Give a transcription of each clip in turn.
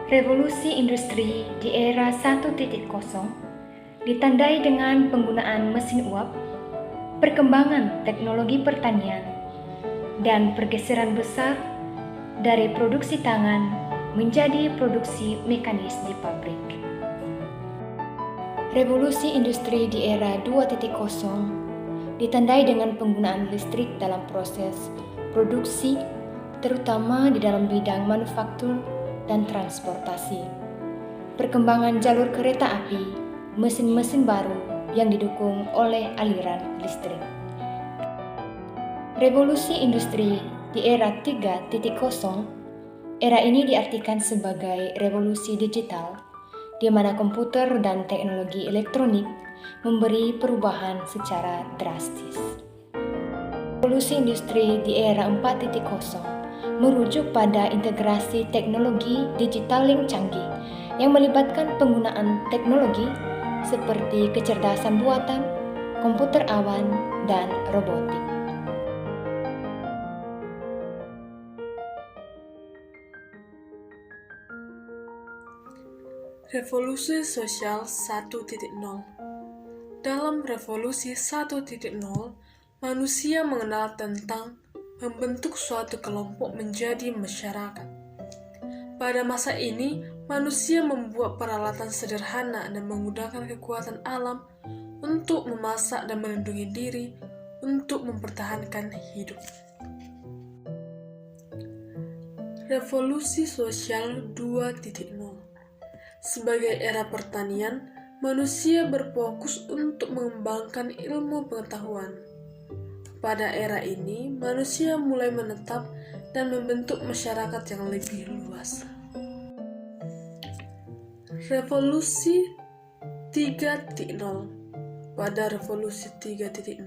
Revolusi industri di era 1.0 ditandai dengan penggunaan mesin uap, perkembangan teknologi pertanian, dan pergeseran besar dari produksi tangan menjadi produksi mekanis di pabrik. Revolusi industri di era 2.0 ditandai dengan penggunaan listrik dalam proses produksi, terutama di dalam bidang manufaktur dan transportasi. Perkembangan jalur kereta api, mesin-mesin baru yang didukung oleh aliran listrik. Revolusi industri di era 3.0, era ini diartikan sebagai revolusi digital, di mana komputer dan teknologi elektronik memberi perubahan secara drastis. Revolusi industri di era 4.0 merujuk pada integrasi teknologi digital yang canggih yang melibatkan penggunaan teknologi seperti kecerdasan buatan, komputer awan, dan robotik. Revolusi sosial 1.0. Dalam revolusi 1.0, manusia mengenal tentang membentuk suatu kelompok menjadi masyarakat. Pada masa ini, manusia membuat peralatan sederhana dan menggunakan kekuatan alam untuk memasak dan melindungi diri untuk mempertahankan hidup. Revolusi sosial 2.0. Sebagai era pertanian, manusia berfokus untuk mengembangkan ilmu pengetahuan. Pada era ini, manusia mulai menetap dan membentuk masyarakat yang lebih luas. Revolusi 3.0. Pada revolusi 3.0,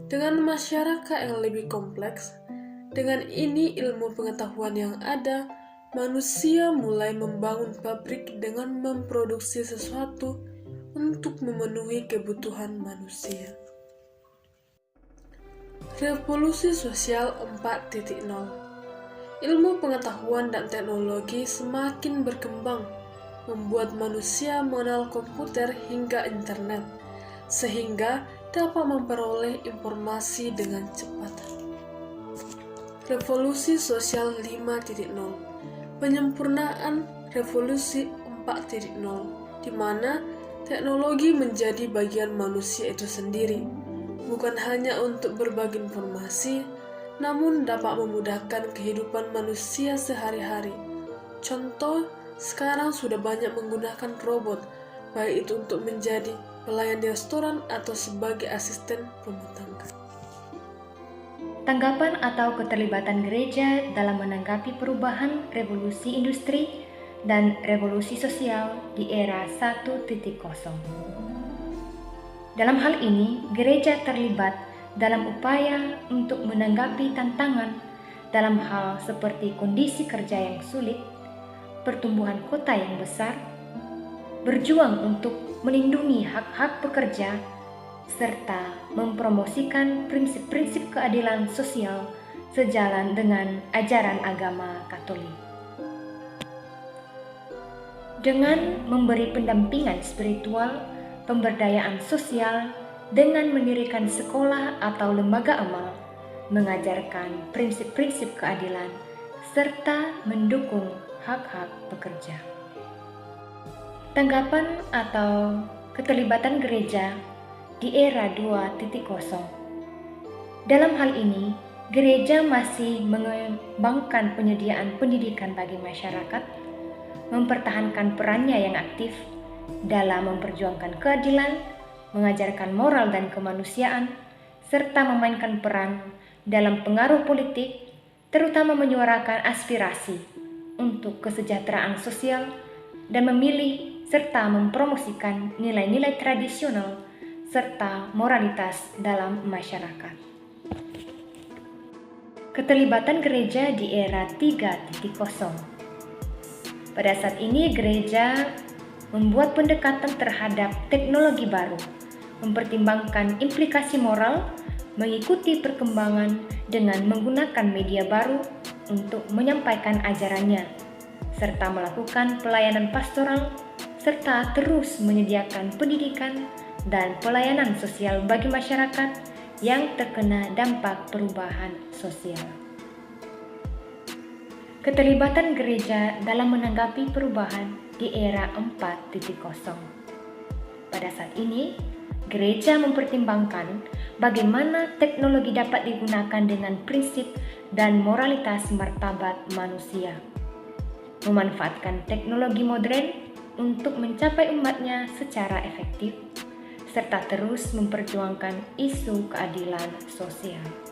dengan masyarakat yang lebih kompleks, dengan ini ilmu pengetahuan yang ada, manusia mulai membangun pabrik dengan memproduksi sesuatu untuk memenuhi kebutuhan manusia. Revolusi sosial 4.0. Ilmu pengetahuan dan teknologi semakin berkembang, membuat manusia mengenal komputer hingga internet, sehingga dapat memperoleh informasi dengan cepat. Revolusi sosial 5.0. Penyempurnaan revolusi 4.0, di mana teknologi menjadi bagian manusia itu sendiri, bukan hanya untuk berbagi informasi, namun dapat memudahkan kehidupan manusia sehari-hari. Contoh, sekarang sudah banyak menggunakan robot, baik itu untuk menjadi pelayan di restoran atau sebagai asisten rumah tangga. Tanggapan atau keterlibatan gereja dalam menanggapi perubahan revolusi industri dan revolusi sosial di era 1.0. Dalam hal ini, gereja terlibat dalam upaya untuk menanggapi tantangan dalam hal seperti kondisi kerja yang sulit, pertumbuhan kota yang besar, berjuang untuk melindungi hak-hak pekerja, serta mempromosikan prinsip-prinsip keadilan sosial sejalan dengan ajaran agama Katolik. Dengan memberi pendampingan spiritual, pemberdayaan sosial dengan mendirikan sekolah atau lembaga amal, mengajarkan prinsip-prinsip keadilan, serta mendukung hak-hak pekerja. Tanggapan atau keterlibatan gereja di era 2.0. Dalam hal ini, gereja masih mengembangkan penyediaan pendidikan bagi masyarakat, mempertahankan perannya yang aktif dalam memperjuangkan keadilan, mengajarkan moral dan kemanusiaan, serta memainkan peran dalam pengaruh politik, terutama menyuarakan aspirasi untuk kesejahteraan sosial dan memilih serta mempromosikan nilai-nilai tradisional serta moralitas dalam masyarakat. Keterlibatan gereja di era 3.0. Pada saat ini gereja membuat pendekatan terhadap teknologi baru, mempertimbangkan implikasi moral, mengikuti perkembangan dengan menggunakan media baru untuk menyampaikan ajarannya, serta melakukan pelayanan pastoral, serta terus menyediakan pendidikan dan pelayanan sosial bagi masyarakat yang terkena dampak perubahan sosial. Keterlibatan gereja dalam menanggapi perubahan di era 4.0. Pada saat ini, gereja mempertimbangkan bagaimana teknologi dapat digunakan dengan prinsip dan moralitas martabat manusia, memanfaatkan teknologi modern untuk mencapai umatnya secara efektif, serta terus memperjuangkan isu keadilan sosial.